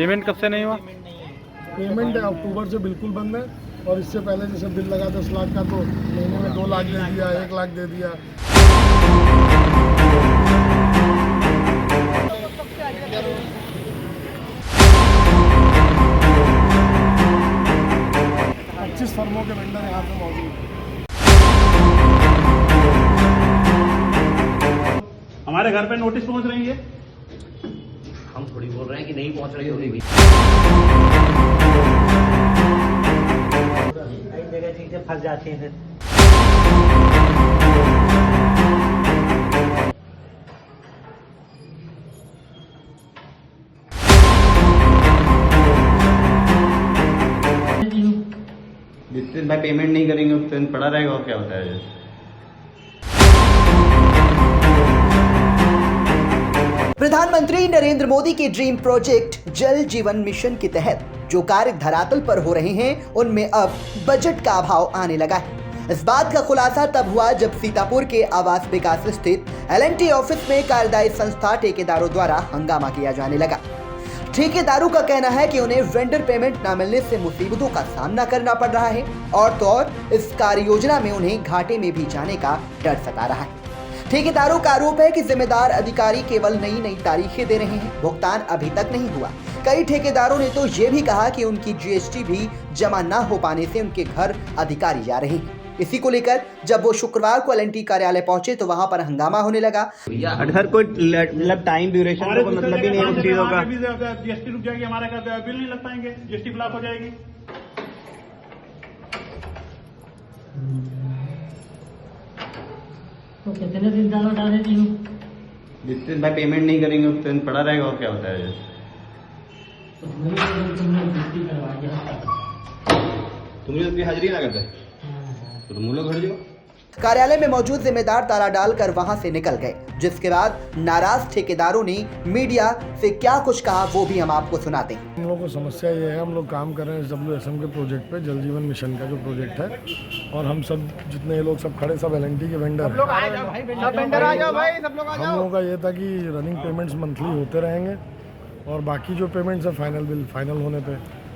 Payment कब से नहीं हुआ? पेमेंट अक्टूबर से बिल्कुल बंद है। और इससे पहले जैसे बिल लगा 10 लाख का, तो महीने में 2 लाख दे दिया, 1 लाख दे दिया। पच्चीस फर्मों के वेंडर यहाँ पे मौजूद हैं। हमारे घर पे नोटिस पहुंच रही है। हम थोड़ी बोल रहे हैं कि नहीं पहुंच रही होगी। कई जगह चीजें फंस जाती हैं फिर। जितने दिन भाई पेमेंट नहीं करेंगे उतने दिन पड़ा रहेगा। और क्या होता है? प्रधानमंत्री नरेंद्र मोदी के ड्रीम प्रोजेक्ट जल जीवन मिशन के तहत जो कार्य धरातल पर हो रहे हैं, उनमें अब बजट का अभाव आने लगा है। इस बात का खुलासा तब हुआ जब सीतापुर के आवास विकास स्थित L&T ऑफिस में कार्यदायी संस्था ठेकेदारों द्वारा हंगामा किया जाने लगा। ठेकेदारों का कहना है कि उन्हें वेंडर पेमेंट न मिलने से मुसीबतों का सामना करना पड़ रहा है और तो और इस कार्य योजना में उन्हें घाटे में भी जाने का डर सता रहा है। ठेकेदारों का आरोप है कि जिम्मेदार अधिकारी केवल नई तारीखें दे रहे हैं, भुगतान अभी तक नहीं हुआ। कई ठेकेदारों ने तो ये भी कहा कि उनकी GST भी जमा न हो पाने से उनके घर अधिकारी जा रहे हैं। इसी को लेकर जब वो शुक्रवार को L&T कार्यालय पहुंचे तो वहां पर हंगामा होने लगा। हर कोई मतलब टाइम ड्यूरेशन का मतलब ही नहीं है चीजों का। GST रुक जाएगी, हमारे घर बिल नहीं लग पाएंगे, GST ब्लॉक हो जाएगी। तो कितने दिन डालो डाले थे? जितने दिन भाई पेमेंट नहीं करेंगे उतने दिन पड़ा रहेगा। और क्या होता है? तुमने उसकी हाजिरी ना करते तो तुम लोग घर जाओ। कार्यालय में मौजूद जिम्मेदार ताला डालकर वहां से निकल गए, जिसके बाद नाराज ठेकेदारों ने मीडिया से क्या कुछ कहा वो भी हम आपको सुनाते हैं। हम लोग को समस्या ये है, हम लोग काम कर रहे हैं WSM के प्रोजेक्ट पे, जल जीवन मिशन का जो प्रोजेक्ट है, और हम सब जितने ये लोग सब खड़े सब L&T के वेंडर हैं। हम लोगों का ये था कि रनिंग पेमेंट्स मंथली होते रहेंगे और बाकी जो पेमेंट्स है फाइनल बिल फाइनल होने पे।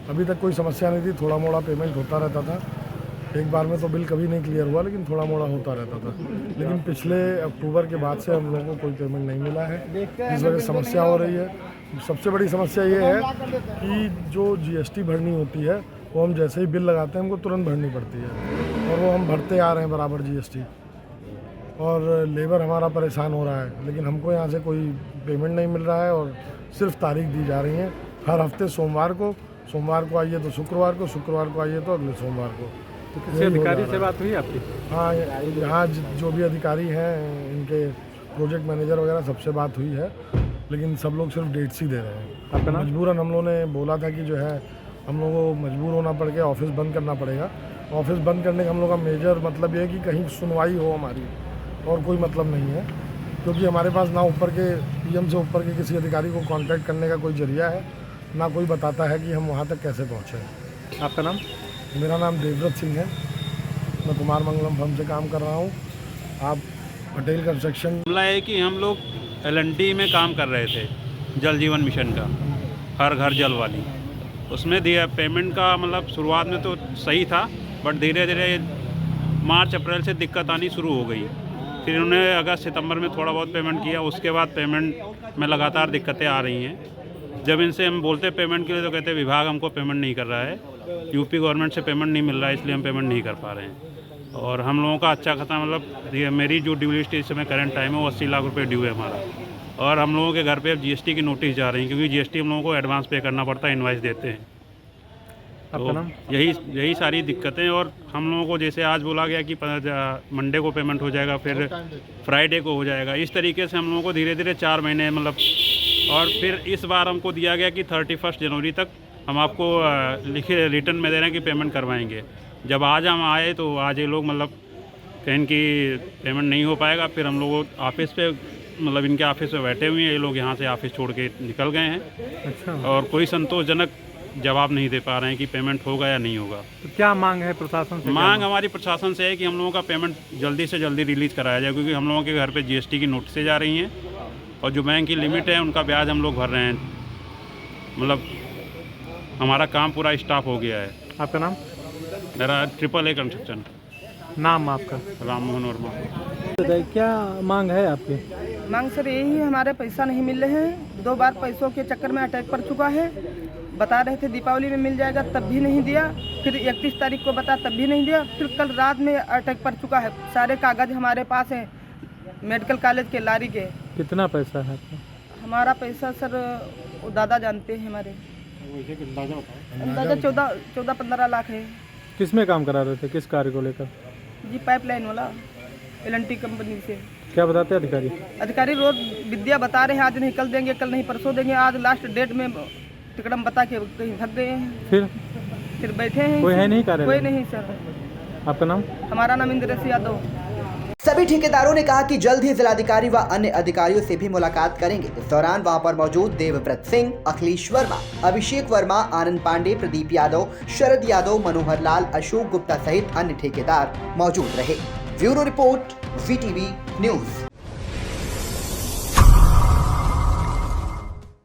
अभी तक कोई समस्या नहीं थी, थोड़ा मोड़ा पेमेंट होता रहता था। एक बार में तो बिल कभी नहीं क्लियर हुआ, लेकिन थोड़ा मोड़ा होता रहता था। लेकिन पिछले अक्टूबर के बाद से हम लोगों को कोई पेमेंट नहीं मिला है, इस वजह से समस्या हो रही है। सबसे बड़ी समस्या ये है कि जो GST भरनी होती है वो हम जैसे ही बिल लगाते हैं हमको तुरंत भरनी पड़ती है, और वो हम भरते आ रहे हैं बराबर GST, और लेबर हमारा परेशान हो रहा है। लेकिन हमको यहाँ से कोई पेमेंट नहीं मिल रहा है और सिर्फ तारीख दी जा रही है हर हफ्ते सोमवार को आइए तो शुक्रवार को आइए तो अगले सोमवार को। तो किसी अधिकारी से बात हुई आपकी? हाँ, यहाँ जो भी अधिकारी हैं, इनके प्रोजेक्ट मैनेजर वगैरह सबसे बात हुई है, लेकिन सब लोग सिर्फ डेट्स ही दे रहे हैं। आपका नाम? मजबूरन हम लोगों ने बोला था कि जो है हम लोगों को मजबूर होना पड़ गया, ऑफिस बंद करना पड़ेगा। ऑफिस बंद करने का हम लोग का मेजर मतलब ये है कि कहीं सुनवाई हो हमारी, और कोई मतलब नहीं है, क्योंकि हमारे पास ना ऊपर के PM से ऊपर के किसी अधिकारी को कांटेक्ट करने का कोई जरिया है, ना कोई बताता है कि हम वहाँ तक कैसे पहुँचे। आपका नाम? मेरा नाम देवव्रत सिंह है, मैं कुमार मंगलम फर्म से काम कर रहा हूँ। आप पटेल कंस्ट्रक्शन। मामला है कि हम लोग L&T में काम कर रहे थे जल जीवन मिशन का, हर घर जल वाली। उसमें दिया पेमेंट का मतलब शुरुआत में तो सही था, बट धीरे धीरे मार्च अप्रैल से दिक्कत आनी शुरू हो गई। फिर उन्होंने अगस्त सितंबर में थोड़ा बहुत पेमेंट किया, उसके बाद पेमेंट में लगातार दिक्कतें आ रही हैं। जब इनसे हम बोलते पेमेंट के लिए तो कहते विभाग हमको पेमेंट नहीं कर रहा है, यूपी गवर्नमेंट से पेमेंट नहीं मिल रहा है, इसलिए हम पेमेंट नहीं कर पा रहे हैं। और हम लोगों का अच्छा खासा मतलब मेरी जो ड्यू लिस्ट इस समय करंट टाइम है वो 80 लाख रुपए ड्यू है हमारा। और हम लोगों के घर पे अब GST की नोटिस जा रही है, क्योंकि GST हम लोगों को एडवांस पे करना पड़ता है, इनवाइस देते हैं। आपका नाम? यही सारी दिक्कतें। और हम लोगों को जैसे आज बोला गया कि मंडे को पेमेंट हो जाएगा, फिर फ्राइडे को हो जाएगा, इस तरीके से हम लोगों को धीरे धीरे 4 महीने मतलब। और फिर इस बार हमको दिया गया कि 31 जनवरी तक हम आपको लिखे रिटर्न में दे रहे हैं कि पेमेंट करवाएंगे। जब आज हम आए तो आज ये लोग मतलब कहें कि पेमेंट नहीं हो पाएगा। फिर हम लोग ऑफिस पे मतलब इनके ऑफिस में बैठे हुए हैं, ये लोग यहाँ से ऑफिस छोड़ के निकल गए हैं। अच्छा। और कोई संतोषजनक जवाब नहीं दे पा रहे हैं कि पेमेंट होगा या नहीं होगा। तो क्या मांग है प्रशासन से? मांग हमारी प्रशासन से है कि हम लोगों का पेमेंट जल्दी से जल्दी रिलीज़ कराया जाए, क्योंकि हम लोगों के घर पे GST की नोटिसें जा रही हैं और जो बैंक की लिमिट है उनका ब्याज हम लोग भर रहे हैं। मतलब हमारा काम पूरा स्टॉप हो गया है। आपका नाम? मेरा AAA कंस्ट्रक्शन। नाम आपका? राम मोहन वर्मा। क्या मांग है आपकी? मांग सर यही है, हमारे पैसा नहीं मिल रहे हैं। 2 बार पैसों के चक्कर में अटैक पड़ चुका है। बता रहे थे दीपावली में मिल जाएगा, तब भी नहीं दिया। फिर 31 तारीख को बता, तब भी नहीं दिया। फिर कल रात में अटैक पड़ चुका है। सारे कागज हमारे पास हैं, मेडिकल कॉलेज के लारी के। कितना पैसा है आपका? हमारा पैसा सर वो दादा जानते हैं हमारे, अंदाजा 14-15 लाख है। किस में काम करा रहे थे, किस कार्य को लेकर? जी पाइपलाइन वाला L&T कंपनी से। क्या बताते अधिकारी? अधिकारी रोज विद्या बता रहे हैं, आज नहीं कल देंगे, कल नहीं परसों देंगे। आज लास्ट डेट में टिकटम बता के कहीं थक गए हैं। फिर बैठे हैं। कोई है नहीं कार्यालय? कोई नहीं सर। आपका नाम? हमारा नाम इंद्रेश यादव। सभी ठेकेदारों ने कहा कि जल्द ही जिलाधिकारी व अन्य अधिकारियों से भी मुलाकात करेंगे। इस दौरान वहां पर मौजूद देवव्रत सिंह, अखिलेश वर्मा, अभिषेक वर्मा, आनंद पांडे, प्रदीप यादव, शरद यादव, मनोहर लाल, अशोक गुप्ता सहित अन्य ठेकेदार मौजूद रहे। Bureau report, VTV news.